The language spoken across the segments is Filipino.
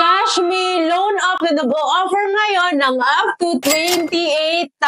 Cashme Loan Up na nag-o-offer ngayon ng up to 28,000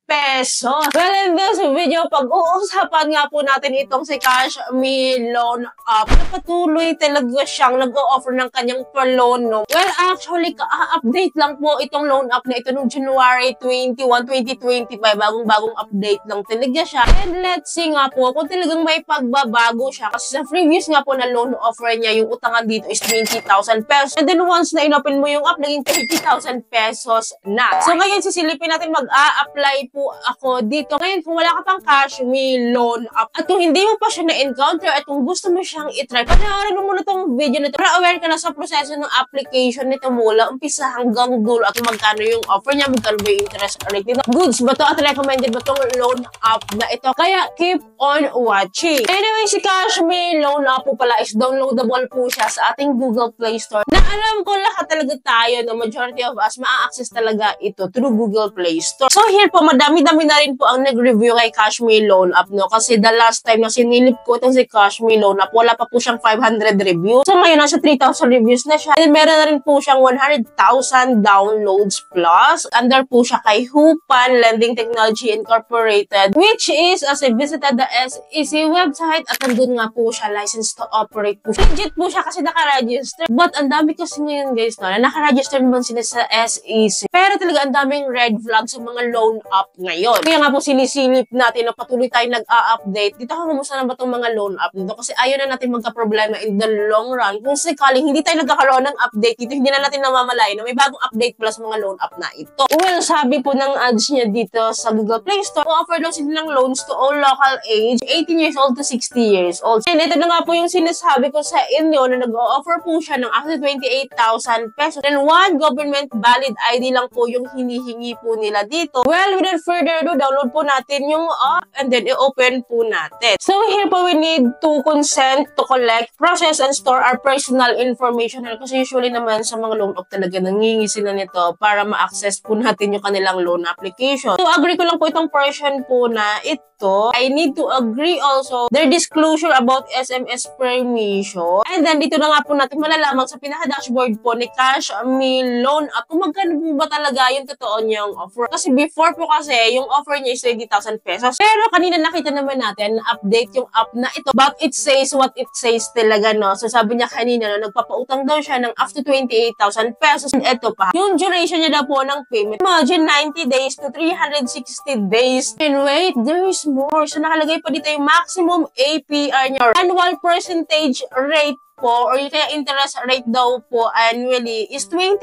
pesos. Well, in this video, pag-uusapan nga po natin itong si Cashme Loan Up. Patuloy talaga siyang nag-o-offer ng kanyang pa-loan. No? Well, actually, ka-update lang po itong loan up na ito noong January 21, 2025. Bagong-bagong update lang talaga siya. And let's see nga po kung talagang may pagbabago siya. Kasi sa previous nga po na loan offer niya, yung utangan dito is 20,000 pesos. And then once na inopen mo yung app, naging 30,000 pesos na. So ngayon, sisilipin natin mag-a-apply po ako dito. Ngayon, kung wala ka pang Cashme Loan Up, at kung hindi mo pa siya na-encounter, at kung gusto mo siyang itry, panoorin mo muna itong video nito para aware ka na sa proseso ng application nito mula umpisa hanggang dulo at magkano yung offer niya, magkano ba yung interest rate nito. Goods ba to at recommended ba itong loan up na ito? Kaya keep on watching. Anyway, si Cashme Loan Up po pala is downloadable po siya sa ating Google Play Store. Na alam ko lahat talaga tayo, no, majority of us, ma-access talaga ito through Google Play Store. So here po, madami-dami na rin po ang nag-review kay Cashme Loan Up, no? Kasi the last time na sinilip ko itong si Cashme Loan Up, wala pa po siyang 500 reviews. So ngayon, nasa 3,000 reviews na siya. And meron na rin po siyang 100,000 downloads plus. Under po siya kay Hupan Lending Technology Incorporated, which is, as I visited the SEC website, at nandun nga po siya, licensed to operate po siya. Legit po siya kasi naka-register. But ang dami kasi ngayon guys, no, na naka-register naman sila sa SEC. Pero talaga ang daming red flag sa mga loan up ngayon. Kaya nga po sinisilip natin na patuloy tayo nag-a-update. Dito kumusta na ba itong mga loan up dito? Kasi ayaw na natin magka-problema in the long run. Kung sakaling hindi tayo nagkakaroon ng update dito, hindi na natin namamalayan na may bagong update pala sa mga loan up na ito. Well, sabi po ng ads niya dito sa Google Play Store, offer daw sila ng loans to all local age, 18 years old to 60 years old. And ito na nga po yung sinasabi ko sa inyo na nag-o-offer po siya ng up to 28,000 pesos. And one government valid ID lang po yung hinihingi po nila dito. Well, without further ado, download po natin yung app and then i-open po natin. So here po, we need to consent to collect, process, and store our personal information. Kasi usually naman sa mga loan up talaga nangingi sila nito para ma-access po natin yung kanilang loan application. So agree ko lang po itong portion po na ito. I need to agree also their disclosure about SMS permission. And then dito na nga po natin malalaman sa pinaka-dashboard po ni Cashme Loan Up kung magkano po ba talaga yung totoo niyang offer. Kasi before po kasi yung offer niya is 20,000 pesos. Pero kanina nakita naman natin na update yung app na ito. But it says what it says talaga, no? So sabi niya kanina, no, nagpapautang daw siya ng up to 28,000 pesos. And ito pa, yung duration niya daw po ng payment. Imagine 90 days to 360 days. And wait, there is more. So nakalagay pa dito yung maximum APR niya. Annual percentage rate po, or yung kaya interest rate daw po annually is 20%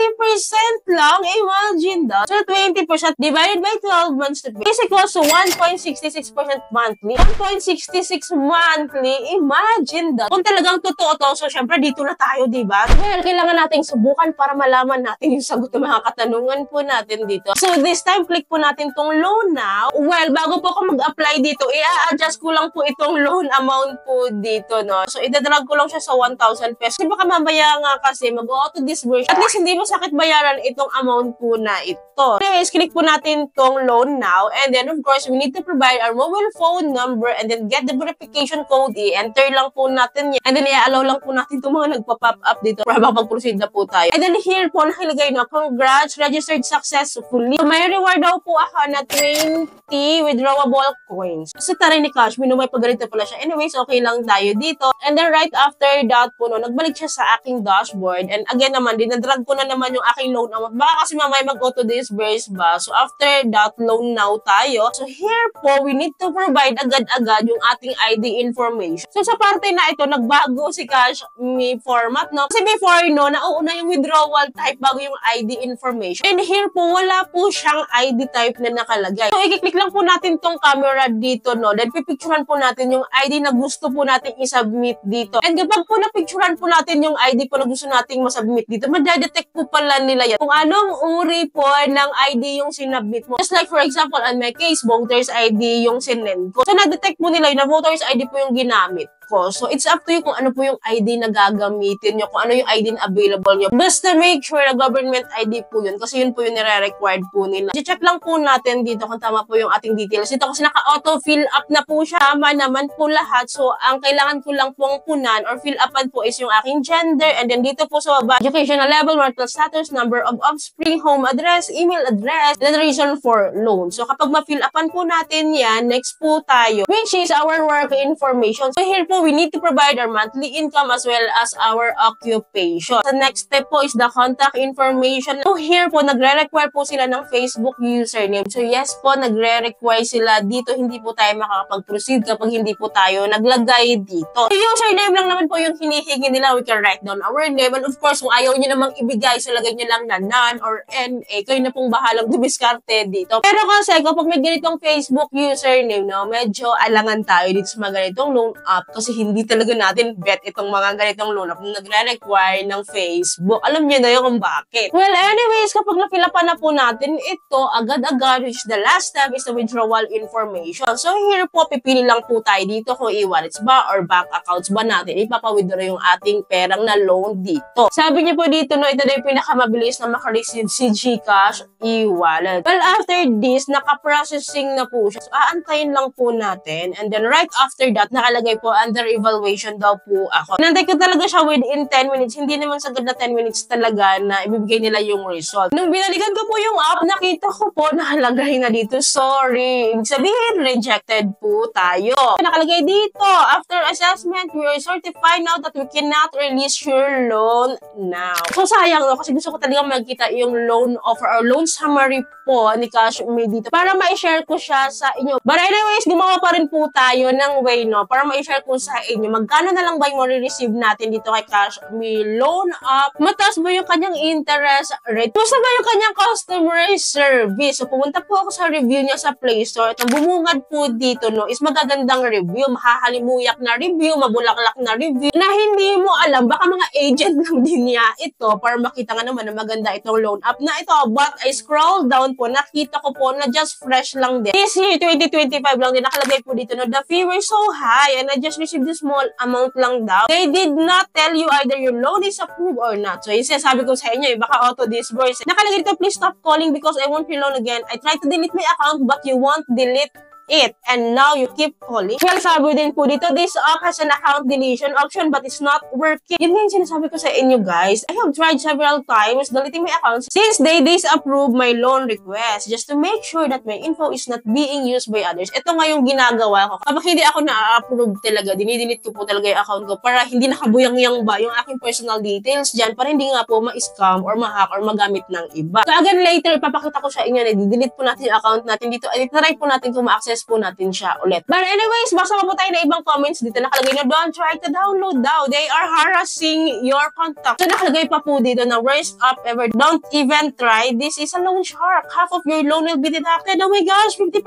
lang. Imagine that. So 20% divided by 12 months to is equals to 1.66% monthly. 1.66 monthly. Imagine that. Kung talagang totoo to, so syempre dito na tayo, diba? Well, kailangan nating subukan para malaman natin yung sagot ng mga katanungan po natin dito. So this time, click po natin tong loan now. Well, bago po ako mag-apply dito, i-adjust ko lang po itong loan amount po dito, no? So idadrag ko lang siya sa 1,000 pesos. Kasi baka mamaya nga kasi mag-auto disburse. At least hindi mo sakit bayaran itong amount po na ito. Anyways, click po natin tong loan now. And then, of course, we need to provide our mobile phone number and then get the verification code. I-enter lang po natin yan. And then, i-allow lang po natin itong mga nagpa-pop up dito para makapag-proceed na po tayo. And then, here po, nakilagay na, congrats, registered successfully. So, may reward daw po ako na 20 withdrawable coins. Kasi taray ni Cashme, no, may pagganito pala siya. Anyways, okay lang tayo dito. And then, right after that, po, no, nagbalik siya sa aking dashboard. And again naman, dinadrag ko na naman yung aking loan amount. Baka kasi mamaya mag-auto disburse ba? So after that, loan now tayo. So here po, we need to provide agad-agad yung ating ID information. So sa parte na ito, nagbago si Cashme format, no? Kasi before, no, nauuna yung withdrawal type bago yung ID information. And here po, wala po siyang ID type na nakalagay. So i-click lang po natin tong camera dito, no? Then pipicturean po natin yung ID na gusto po natin i-submit dito. And kapag po picturean po natin yung ID po na gusto nating masubmit dito, madadetect po pala nila yan kung anong uri po ng ID yung sinubmit mo. Just like for example, on my case, voters ID yung sinend ko. So, na-detect po nila yun na voters ID po yung ginamit ko. po. So, it's up to you kung ano po yung ID na gagamitin nyo, kung ano yung ID na available nyo. Basta make sure na government ID po yun kasi yun po yung nire-required po nila. I-check lang po natin dito kung tama po yung ating details. Dito kasi naka-auto fill up na po siya. Tama naman po lahat. So, ang kailangan ko lang pong punan or fill upan po is yung aking gender, and then dito po sa baba, educational level, marital status, number of offspring, home address, email address, and then reason for loan. So, kapag ma-fill upan po natin yan, next po tayo, which is our work information. So, here po, we need to provide our monthly income as well as our occupation. The next step po is the contact information. So, here po, nagre-require po sila ng Facebook username. So, yes po, nagre-require sila dito. Hindi po tayo makakapag-proceed kapag hindi po tayo naglagay dito. So, username lang naman po yung hinihingi nila. We can write down our name. And of course, kung ayaw nyo namang ibigay, so lagay nyo lang na none or NA. Kayo na pong bahalang dumiskarte dito. Pero kasi, kapag may ganitong Facebook username, no, medyo alangan tayo dito sa mga ganitong loan app kasi hindi talaga natin bet itong mga ganitong loan app na nagre-require ng Facebook. Alam niyo na yun kung bakit. Well, anyways, kapag napilapan na po natin ito, agad-agad, which the last step is the withdrawal information. So, here po, pipili lang po tayo dito kung e-wallets ba or bank accounts ba natin. Ipapa-withdraw yung ating perang na loan dito. Sabi niyo po dito, no, ito na yung pinakamabilis na makareceive si GCash e-wallet. Well, after this, naka-processing na po siya. So, aantayin lang po natin. And then, right after that, nakalagay po under evaluation daw po ako. Nantay ko talaga siya within 10 minutes. Hindi naman sagad na 10 minutes talaga na ibibigay nila yung result. Nung binalikan ko po yung app, nakita ko po nakalagay na dito, sorry. Ibig sabihin, rejected po tayo. Nakalagay dito, after assessment, we are certified now that we cannot release your loan now. So, sayang, no? Kasi gusto ko talaga magkita yung loan offer or loan summary po ni Cash Me dito para ma-share ko siya sa inyo. But anyways, gumawa pa rin po tayo ng way, no? Para ma-share ko sa inyo. Magkano na lang ba yung ma-receive natin dito kay Cash Me loan app? Mataas ba yung kanyang interest rate? Gusto ba yung kanyang customer service? So, pumunta po ako sa review niya sa Play Store. At ang bumungad po dito, no, is magagandang review, mahahalimuyak na review, mabulaklak na review, na hindi mo alam, baka mga agent lang din niya ito para makita nga naman na maganda itong loan app na ito. But I scroll down po, nakita ko po na just fresh lang din. This year, 2025 lang din, nakalagay po dito, no, the fee were so high and I just received a small amount lang daw. They did not tell you either your loan is approved or not. So, yung sinasabi ko sa inyo, baka auto-disburse. Nakalagay dito, please stop calling because I want your loan again. I tried to delete my account but you won't delete it, and now you keep calling. Well, sabi din po dito, this app has an account deletion option but it's not working. Yun yung sinasabi ko sa inyo, guys. I have tried several times deleting my accounts since they disapprove my loan request just to make sure that my info is not being used by others. Ito nga yung ginagawa ko. Kapag hindi ako na-approve talaga, dinidelete ko po talaga yung account ko para hindi nakabuyang-yang ba yung aking personal details dyan para hindi nga po ma-scam or ma-hack or magamit ng iba. So again, later, papakita ko sa inyo na i-delete po natin yung account natin dito at try po natin kung ma-access po natin siya ulit. But anyways, basta po tayo na ibang comments dito. Nakalagay na, don't try to download daw. They are harassing your contact. So nakalagay pa po dito na worst app ever. Don't even try. This is a loan shark. Half of your loan will be deducted. Oh my gosh, 50%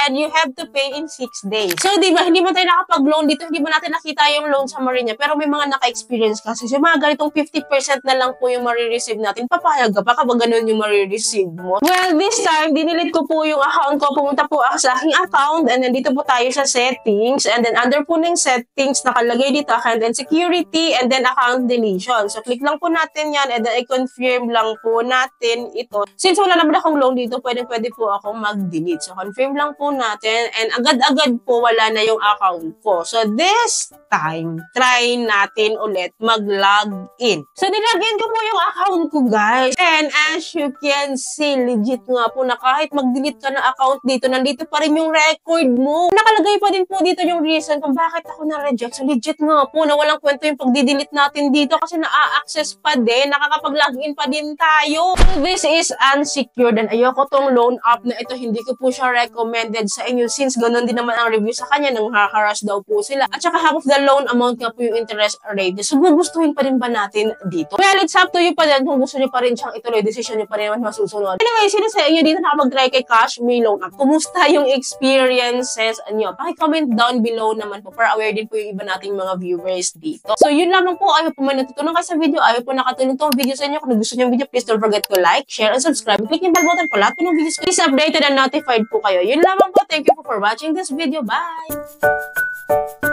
and you have to pay in 6 days. So diba, hindi man tayo nakapag-loan dito. Hindi ba natin nakita yung loan summary niya. Pero may mga naka-experience kasi. So mga ganitong 50% na lang po yung marireceive natin. Papayag ka pa kapag ganun yung marireceive mo. Well, this time, dinilit ko po yung account ko. Pumunta po ako sa aking account and then dito po tayo sa settings and then under po ng settings nakalagay dito account and security and then account deletion. So click lang po natin yan and then i-confirm lang po natin ito. Since wala naman akong loan dito, pwede po akong mag-delete. So confirm lang po natin and agad-agad po wala na yung account ko. So this time, try natin ulit mag-log in. So nilagin ko po yung account ko, guys. And as you can see, legit nga po na kahit mag-delete ka ng account dito, nandito pa rin yung record mo. Nakalagay pa din po dito yung reason kung bakit ako na-reject. So legit nga po na walang kwento yung pag-delete natin dito kasi na-access pa din, nakakapag-login pa din tayo. So this is unsecured and ayoko tong loan app na ito, hindi ko po siya recommended sa inyo since ganun din naman ang review sa kanya, nang harass daw po sila. At saka half of the loan amount nga po yung interest rate. So gugustuhin pa rin ba natin dito? Well, it's up to you pa din kung gusto nyo pa rin siyang ituloy, decision nyo pa rin naman masusunod. Anyway, sino sa inyo dito nakapag-try kay Cash Me loan app? Kumusta yung experiences nyo? Paki-comment down below naman po para aware din po yung iba nating mga viewers dito. So yun lamang po. Ayaw po may natutunan kayo sa video. Ayaw po nakatulong tong video sa inyo. Kung gusto nyo yung video, please don't forget to like, share, and subscribe. Click yung bell button po. Lahat po ng videos ko is updated and notified po kayo. Yun lamang po. Thank you po for watching this video. Bye!